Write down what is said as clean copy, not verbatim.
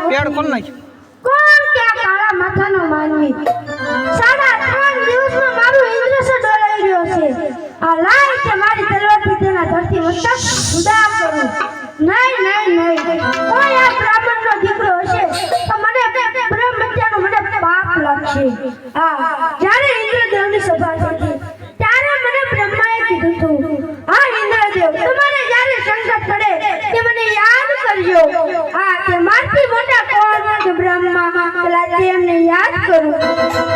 pad કોણ નાખ કોણ કે કાળા માથાનો માનવી 3.5 દિવસમાં મારું ઇન્દ્રસ ડોલાઈ રહ્યો છે આ લાય કે મારી તલવારથી તેના ધરતી મસ્તક જુદા કરું નહીં કોઈ આ બ્રાહ્મણનો દીકરો હશે તો મને બ્રહ્મ હત્યાનો મને પાપ લાગશે જ્યારે ઇન્દ્રદેવની સભા હતી ત્યારે મને બ્રહ્માએ કીધું હતું હા ઇન્દ્રદેવ તમારે જ્યારે સંકટ પડે તે મને યાદ કરજો તે મારથી મોટા કોણ કે બ્રહ્મા પેલા તેમને યાદ કરું